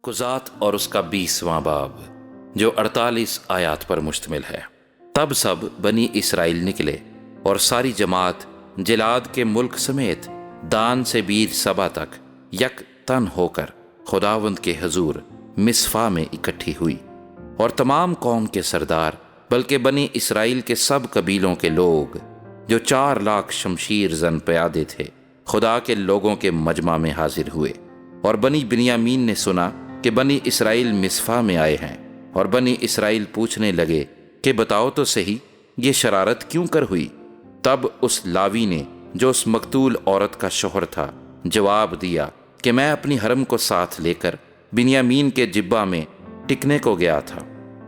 قضات اور اس کا 20واں باب جو 48 آیات پر مشتمل ہے۔ تب سب بنی اسرائیل نکلے اور ساری جماعت جلاد کے ملک سمیت دان سے بیر سبا تک یک تن ہو کر خداوند کے حضور مصفا میں اکٹھی ہوئی، اور تمام قوم کے سردار بلکہ بنی اسرائیل کے سب قبیلوں کے لوگ جو 4 لاکھ شمشیر زن پیادے تھے خدا کے لوگوں کے مجمع میں حاضر ہوئے۔ اور بنی بنیامین نے سنا کہ بنی اسرائیل مصفا میں آئے ہیں، اور بنی اسرائیل پوچھنے لگے کہ بتاؤ تو صحیح یہ شرارت کیوں کر ہوئی؟ تب اس لاوی نے جو اس مقتول عورت کا شوہر تھا جواب دیا کہ میں اپنی حرم کو ساتھ لے کر بنیامین کے جبہ میں ٹکنے کو گیا تھا،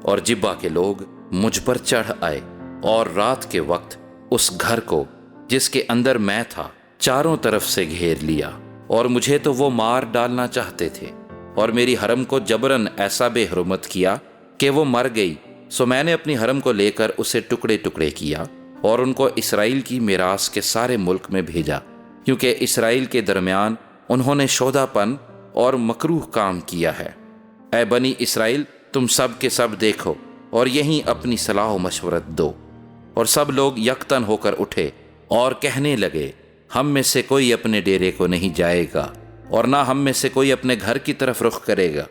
اور جبہ کے لوگ مجھ پر چڑھ آئے اور رات کے وقت اس گھر کو جس کے اندر میں تھا چاروں طرف سے گھیر لیا، اور مجھے تو وہ مار ڈالنا چاہتے تھے، اور میری حرم کو جبراً ایسا بے حرمت کیا کہ وہ مر گئی۔ سو میں نے اپنی حرم کو لے کر اسے ٹکڑے ٹکڑے کیا اور ان کو اسرائیل کی میراث کے سارے ملک میں بھیجا، کیونکہ اسرائیل کے درمیان انہوں نے شودہ پن اور مکروہ کام کیا ہے۔ اے بنی اسرائیل، تم سب کے سب دیکھو اور یہیں اپنی صلاح و مشورت دو۔ اور سب لوگ یکتن ہو کر اٹھے اور کہنے لگے، ہم میں سے کوئی اپنے ڈیرے کو نہیں جائے گا، اور نہ ہم میں سے کوئی اپنے گھر کی طرف رخ کرے گا،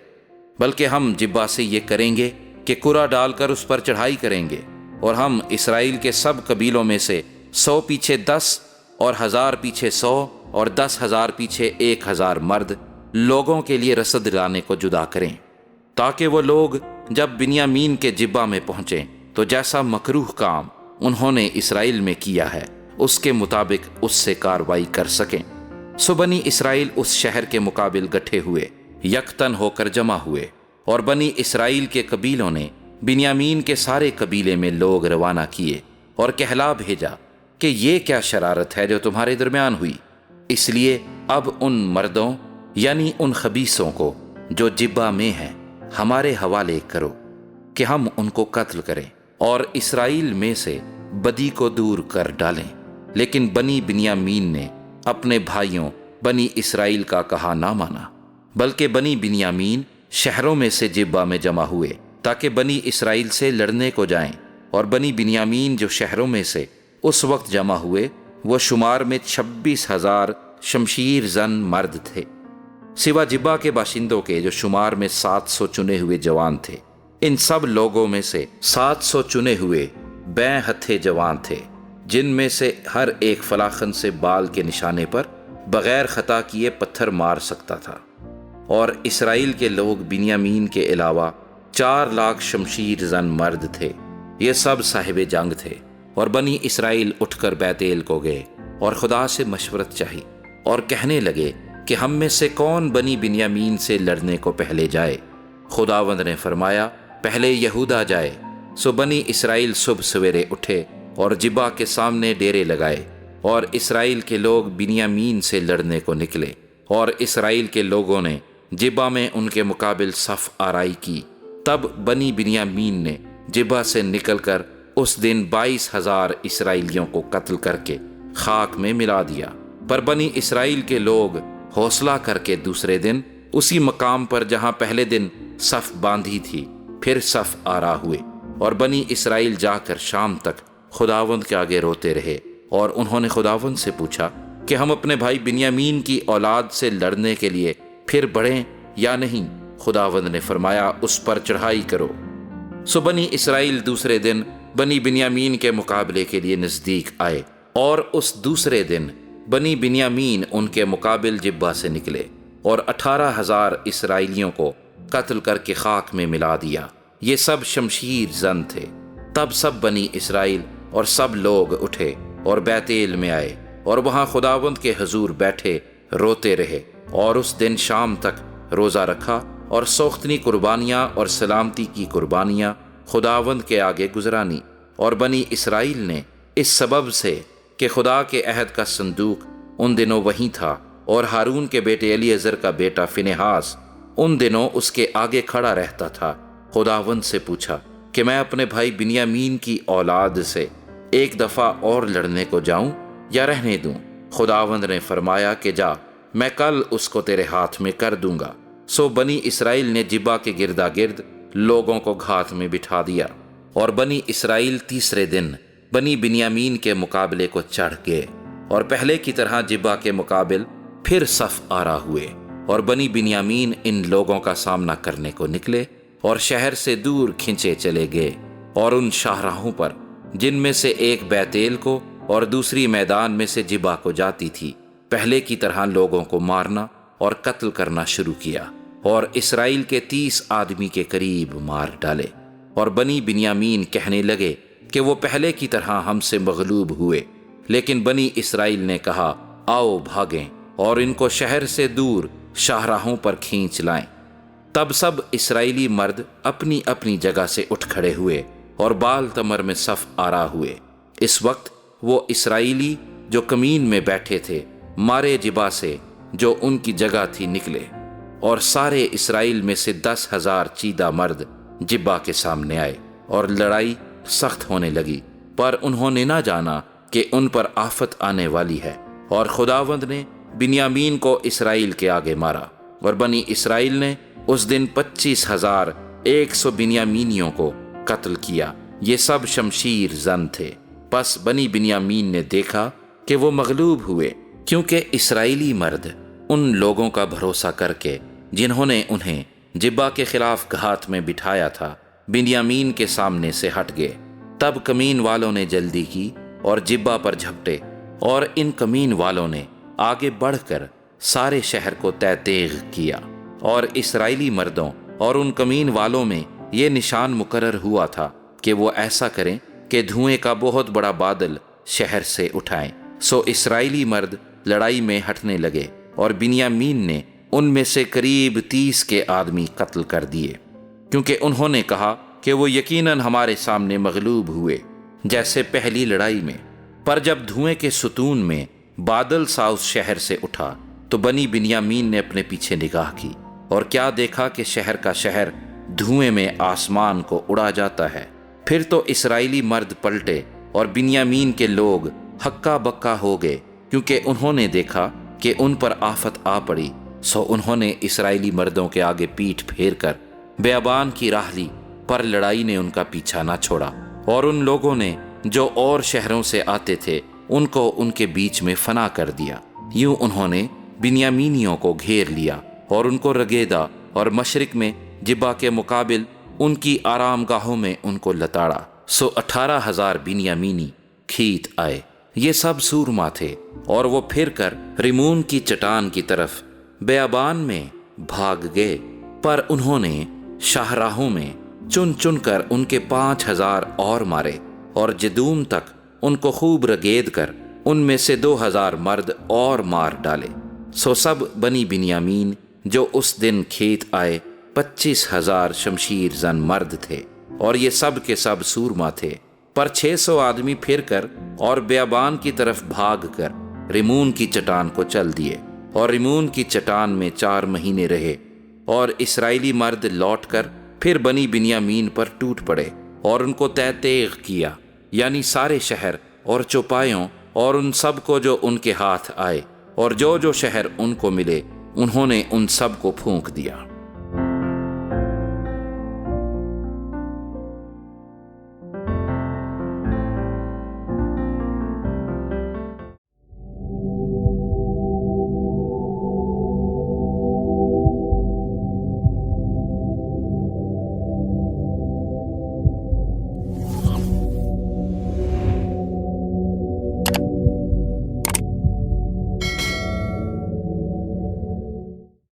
بلکہ ہم جبہ سے یہ کریں گے کہ کرا ڈال کر اس پر چڑھائی کریں گے، اور ہم اسرائیل کے سب قبیلوں میں سے 100 پیچھے 10 اور 1000 پیچھے 100 اور 10,000 پیچھے 1000 مرد لوگوں کے لیے رسد لانے کو جدا کریں، تاکہ وہ لوگ جب بنیامین کے جبہ میں پہنچیں تو جیسا مکروہ کام انہوں نے اسرائیل میں کیا ہے اس کے مطابق اس سے کاروائی کر سکیں۔ سو بنی اسرائیل اس شہر کے مقابل گٹھے ہوئے، یکتن ہو کر جمع ہوئے، اور بنی اسرائیل کے قبیلوں نے بنیامین کے سارے قبیلے میں لوگ روانہ کیے اور کہلا بھیجا کہ یہ کیا شرارت ہے جو تمہارے درمیان ہوئی؟ اس لیے اب ان مردوں یعنی ان خبیثوں کو جو جبہ میں ہیں ہمارے حوالے کرو کہ ہم ان کو قتل کریں اور اسرائیل میں سے بدی کو دور کر ڈالیں۔ لیکن بنی بنیامین نے اپنے بھائیوں بنی اسرائیل کا کہا نہ مانا، بلکہ بنی بنیامین شہروں میں سے جبہ میں جمع ہوئے تاکہ بنی اسرائیل سے لڑنے کو جائیں، اور بنی بنیامین جو شہروں میں سے اس وقت جمع ہوئے وہ شمار میں 26,000 شمشیر زن مرد تھے، سوا جبہ کے باشندوں کے جو شمار میں 700 چنے ہوئے جوان تھے۔ ان سب لوگوں میں سے 700 چنے ہوئے بیں ہتھے جوان تھے، جن میں سے ہر ایک فلاخن سے بال کے نشانے پر بغیر خطا کیے پتھر مار سکتا تھا۔ اور اسرائیل کے لوگ بنیامین کے علاوہ 4 لاکھ شمشیر زن مرد تھے، یہ سب صاحب جنگ تھے۔ اور بنی اسرائیل اٹھ کر بیتیل کو گئے اور خدا سے مشورت چاہی، اور کہنے لگے کہ ہم میں سے کون بنی بنیامین سے لڑنے کو پہلے جائے؟ خداوند نے فرمایا، پہلے یہودا جائے۔ سو بنی اسرائیل صبح سویرے اٹھے اور جبہ کے سامنے ڈیرے لگائے، اور اسرائیل کے لوگ بنیامین سے لڑنے کو نکلے، اور اسرائیل کے لوگوں نے جبہ میں ان کے مقابل صف آرائی کی۔ تب بنی بنیامین نے جبہ سے نکل کر اس دن 22,000 اسرائیلیوں کو قتل کر کے خاک میں ملا دیا۔ پر بنی اسرائیل کے لوگ حوصلہ کر کے دوسرے دن اسی مقام پر جہاں پہلے دن صف باندھی تھی پھر صف آرا ہوئے، اور بنی اسرائیل جا کر شام تک خداوند کے آگے روتے رہے، اور انہوں نے خداوند سے پوچھا کہ ہم اپنے بھائی بنیامین کی اولاد سے لڑنے کے لیے پھر بڑھیں یا نہیں؟ خداوند نے فرمایا، اس پر چڑھائی کرو۔ سو بنی اسرائیل دوسرے دن بنی بنیامین کے مقابلے کے لیے نزدیک آئے، اور اس دوسرے دن بنی بنیامین ان کے مقابل جبہ سے نکلے اور 18,000 اسرائیلیوں کو قتل کر کے خاک میں ملا دیا، یہ سب شمشیر زن تھے۔ تب سب بنی اسرائیل اور سب لوگ اٹھے اور بیتیل میں آئے، اور وہاں خداوند کے حضور بیٹھے روتے رہے، اور اس دن شام تک روزہ رکھا، اور سوختنی قربانیاں اور سلامتی کی قربانیاں خداوند کے آگے گزرانی۔ اور بنی اسرائیل نے اس سبب سے کہ خدا کے عہد کا صندوق ان دنوں وہیں تھا، اور ہارون کے بیٹے الیعزر کا بیٹا فنہاس ان دنوں اس کے آگے کھڑا رہتا تھا، خداوند سے پوچھا کہ میں اپنے بھائی بنیامین کی اولاد سے ایک دفعہ اور لڑنے کو جاؤں یا رہنے دوں؟ خداوند نے فرمایا کہ جا، میں کل اس کو تیرے ہاتھ میں کر دوں گا۔ سو بنی اسرائیل نے جبا کے گردا گرد لوگوں کو گھات میں بٹھا دیا، اور بنی اسرائیل تیسرے دن بنی بنیامین کے مقابلے کو چڑھ گئے، اور پہلے کی طرح جبا کے مقابل پھر صف آرا ہوئے، اور بنی بنیامین ان لوگوں کا سامنا کرنے کو نکلے اور شہر سے دور کھنچے چلے گئے، اور ان شاہراہوں پر جن میں سے ایک بیتیل کو اور دوسری میدان میں سے جبا کو جاتی تھی، پہلے کی طرح لوگوں کو مارنا اور قتل کرنا شروع کیا، اور اسرائیل کے 30 آدمی کے قریب مار ڈالے۔ اور بنی بنیامین کہنے لگے کہ وہ پہلے کی طرح ہم سے مغلوب ہوئے، لیکن بنی اسرائیل نے کہا آؤ بھاگیں اور ان کو شہر سے دور شاہراہوں پر کھینچ لائیں۔ تب سب اسرائیلی مرد اپنی اپنی جگہ سے اٹھ کھڑے ہوئے اور بال تمر میں صف آرا ہوئے۔ اس وقت وہ اسرائیلی جو کمین میں بیٹھے تھے مارے جبا سے جو ان کی جگہ تھی نکلے، اور سارے اسرائیل میں سے 10,000 چیدہ مرد جبا کے سامنے آئے، اور لڑائی سخت ہونے لگی، پر انہوں نے نہ جانا کہ ان پر آفت آنے والی ہے، اور خداوند نے بنیامین کو اسرائیل کے آگے مارا، اور بنی اسرائیل نے اس دن 25,100 بنیامینیوں کو قتل کیا، یہ سب شمشیر زن تھے۔ پس بنی بنیامین نے دیکھا کہ وہ مغلوب ہوئے، کیونکہ اسرائیلی مرد ان لوگوں کا بھروسہ کر کے جنہوں نے انہیں جبا کے خلاف گھات میں بٹھایا تھا بنیامین کے سامنے سے ہٹ گئے۔ تب کمین والوں نے جلدی کی اور جبا پر جھپٹے، اور ان کمین والوں نے آگے بڑھ کر سارے شہر کو تہ تیغ کیا، اور اسرائیلی مردوں اور ان کمین والوں میں یہ نشان مقرر ہوا تھا کہ وہ ایسا کریں کہ دھوئیں کا بہت بڑا بادل شہر سے اٹھائیں۔ سو اسرائیلی مرد لڑائی میں ہٹنے لگے، اور بنیامین نے ان میں سے قریب 30 کے آدمی قتل کر دیے، کیونکہ انہوں نے کہا کہ وہ یقیناً ہمارے سامنے مغلوب ہوئے جیسے پہلی لڑائی میں۔ پر جب دھوئیں کے ستون میں بادل سا اس شہر سے اٹھا تو بنی بنیامین نے اپنے پیچھے نگاہ کی، اور کیا دیکھا کہ شہر کا شہر دھوئیں میں آسمان کو اڑا جاتا ہے۔ پھر تو اسرائیلی مرد پلٹے اور بنیامین کے لوگ ہکا بکا ہو گئے، کیونکہ انہوں نے دیکھا کہ ان پر آفت آ پڑی۔ سو انہوں نے اسرائیلی مردوں کے آگے پیٹھ پھیر کر بیابان کی راہ لی، پر لڑائی نے ان کا پیچھا نہ چھوڑا، اور ان لوگوں نے جو اور شہروں سے آتے تھے ان کو ان کے بیچ میں فنا کر دیا۔ یوں انہوں نے بنیامینیوں کو گھیر لیا اور ان کو رگیدا، اور مشرق میں جبا کے مقابل ان کی آرام گاہوں میں ان کو لتاڑا۔ سو 18,000 بنیامینی کھیت آئے، یہ سب سورما تھے، اور وہ پھر کر ریمون کی چٹان کی طرف بیابان میں بھاگ گئے، پر انہوں نے شاہراہوں میں چن چن کر ان کے 5,000 اور مارے، اور جدوم تک ان کو خوب رگید کر ان میں سے 2,000 مرد اور مار ڈالے۔ سو سب بنی بنیامین جو اس دن کھیت آئے 25,000 شمشیر زن مرد تھے، اور یہ سب کے سب سورما تھے۔ پر 600 آدمی پھر کر اور بیابان کی طرف بھاگ کر ریمون کی چٹان کو چل دیے، اور ریمون کی چٹان میں 4 مہینے رہے، اور اسرائیلی مرد لوٹ کر پھر بنی بنیامین پر ٹوٹ پڑے اور ان کو تہ تیغ کیا، یعنی سارے شہر اور چوپایوں اور ان سب کو جو ان کے ہاتھ آئے، اور جو جو شہر ان کو ملے انہوں نے ان سب کو پھونک دیا۔